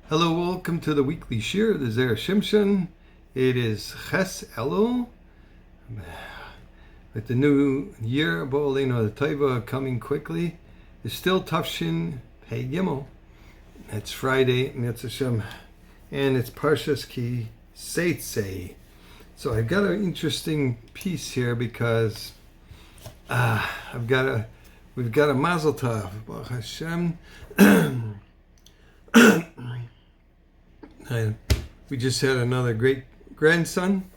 Hello, welcome to the weekly shir, the Zera Shimshon. It is Ches Elul. With the new year, Bo'olino the Taytzay coming quickly, it's still Tafshin Pei Gimel. It's Friday, Mitzvah Shem, and it's Parshas Ki Taytzay. So I've got an interesting piece here because we've got a Mazel Tov, Baruch Hashem. We just had another great grandson,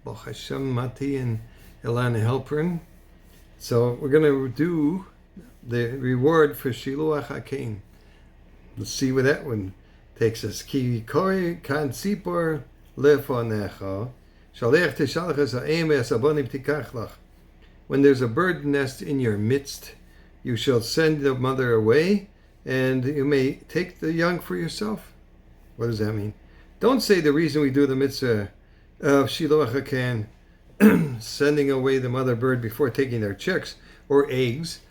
Baruch Hashem, Mati and Elana Helperin. So we're going to do the reward for Shiluach HaKain. Let's see where that one takes us. Ki koi kan tzipor lefonecha shalech teshalach ha'em ve'asabonim tikach lach. When there's a bird nest in your midst, you shall send the mother away, and you may take the young for yourself. What does that mean? Don't say the reason we do the mitzvah of Shiluach HaKain, sending away the mother bird before taking their chicks or eggs,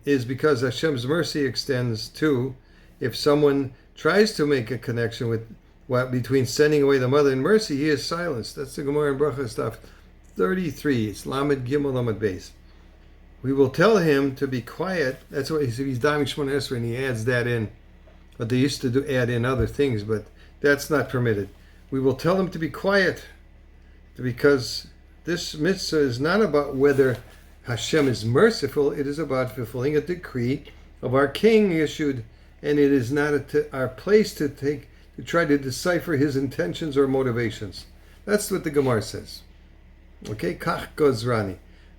is because Hashem's mercy extends to if someone tries to make a connection with between sending away the mother and mercy, he is silenced. That's the Gemara in Bracha stuff 33. It's Lamed Gimel Lamed Beis. We will tell him to be quiet. That's what he's Daming Shmona Esrei, and he adds that in. But they used to add in other things, but that's not permitted. We will tell him to be quiet because this mitzvah is not about whether Hashem is merciful. It is about fulfilling a decree of our king issued, and it is not our place to try to decipher his intentions or motivations. That's what the Gemara says. Okay, Kach Gozrani.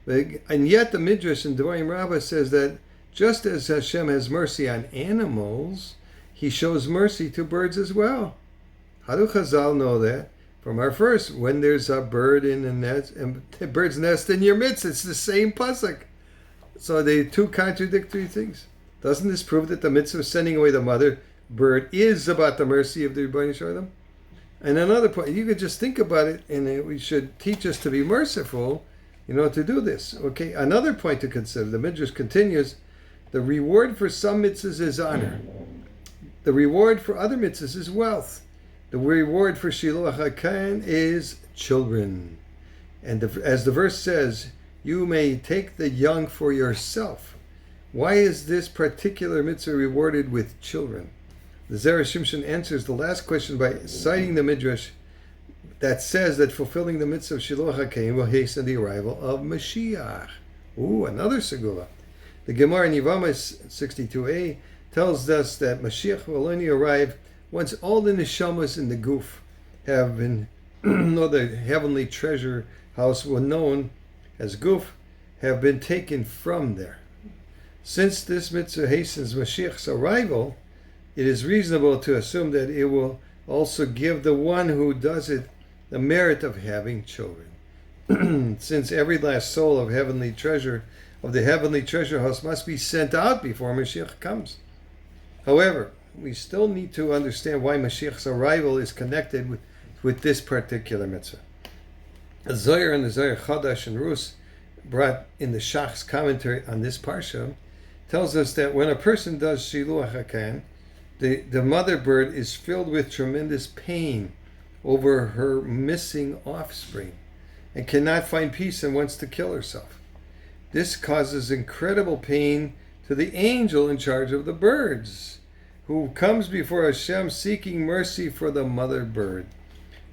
And yet the Midrash in Devarim Rabbah says that just as Hashem has mercy on animals, he shows mercy to birds as well. How do Chazal know that? From our verse, when there's a bird in a nest, a bird's nest in your midst, it's the same pasuk. So they two contradictory things. Doesn't this prove that the mitzvah of sending away the mother bird is about the mercy of the Rebbeinu Shalom? And another point, you could just think about it, and we should teach us to be merciful, to do this. Okay, another point to consider. The Midrash continues, the reward for some mitzvahs is honor. The reward for other mitzvahs is wealth. The reward for Shiluach HaKain is children. And as the verse says, you may take the young for yourself. Why is this particular mitzvah rewarded with children? The Zera Shimshon answers the last question by citing the Midrash that says that fulfilling the mitzvah of Shiluach HaKain will hasten the arrival of Mashiach. Ooh, another segula. The Gemara in Yevamos 62a tells us that Mashiach will only arrive once all the neshamas in the guf have been, the heavenly treasure house was known as guf, have been taken from there. Since this mitzvah hastens Mashiach's arrival, it is reasonable to assume that it will also give the one who does it the merit of having children. Since every last soul of the heavenly treasure house must be sent out before Mashiach comes. However, we still need to understand why Mashiach's arrival is connected with this particular mitzvah. The Zohar and the Zohar Chadash and Rus brought in the Shach's commentary on this parsha tells us that when a person does Shiluach HaKain, the mother bird is filled with tremendous pain over her missing offspring and cannot find peace and wants to kill herself. This causes incredible pain to the angel in charge of the birds, who comes before Hashem seeking mercy for the mother bird.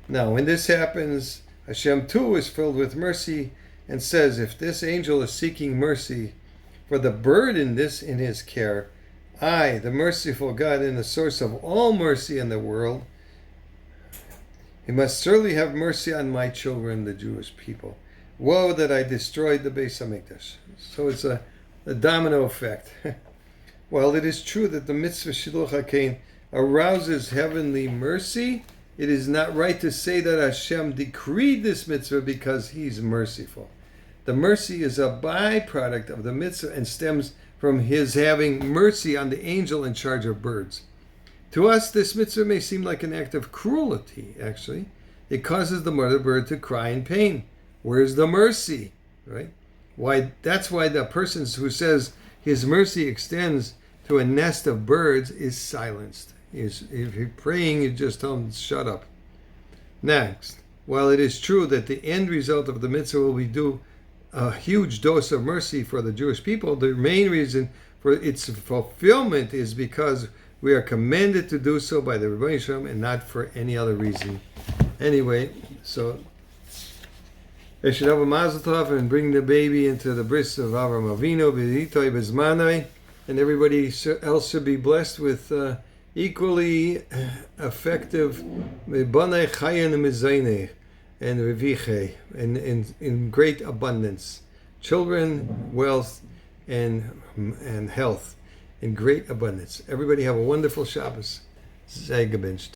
Now, when this happens, Hashem too is filled with mercy and says, if this angel is seeking mercy for the bird in his care, I, the merciful God and the source of all mercy in the world, he must certainly have mercy on my children, the Jewish people. Woe that I destroyed the Beis HaMikdash. So it's a domino effect. While it is true that the mitzvah Shiluach HaKain arouses heavenly mercy, it is not right to say that Hashem decreed this mitzvah because he's merciful. The mercy is a byproduct of the mitzvah and stems from his having mercy on the angel in charge of birds. To us, this mitzvah may seem like an act of cruelty, actually. It causes the mother bird to cry in pain. Where's the mercy? Right? That's why the person who says his mercy extends to a nest of birds is silenced. If you're praying, you just tell him, shut up. Next, while it is true that the end result of the mitzvah will be do a huge dose of mercy for the Jewish people, the main reason for its fulfillment is because we are commanded to do so by the Rebbeinu Shalom and not for any other reason. Anyway, so they should have a mazel tov and bring the baby into the bris of Avram Avinu, b'yitoi b'zmanai, and everybody else should be blessed with equally effective Banei Chayin Mizayneh and Reviche in great abundance. Children, wealth, and health in great abundance. Everybody have a wonderful Shabbos. Sei gebencht.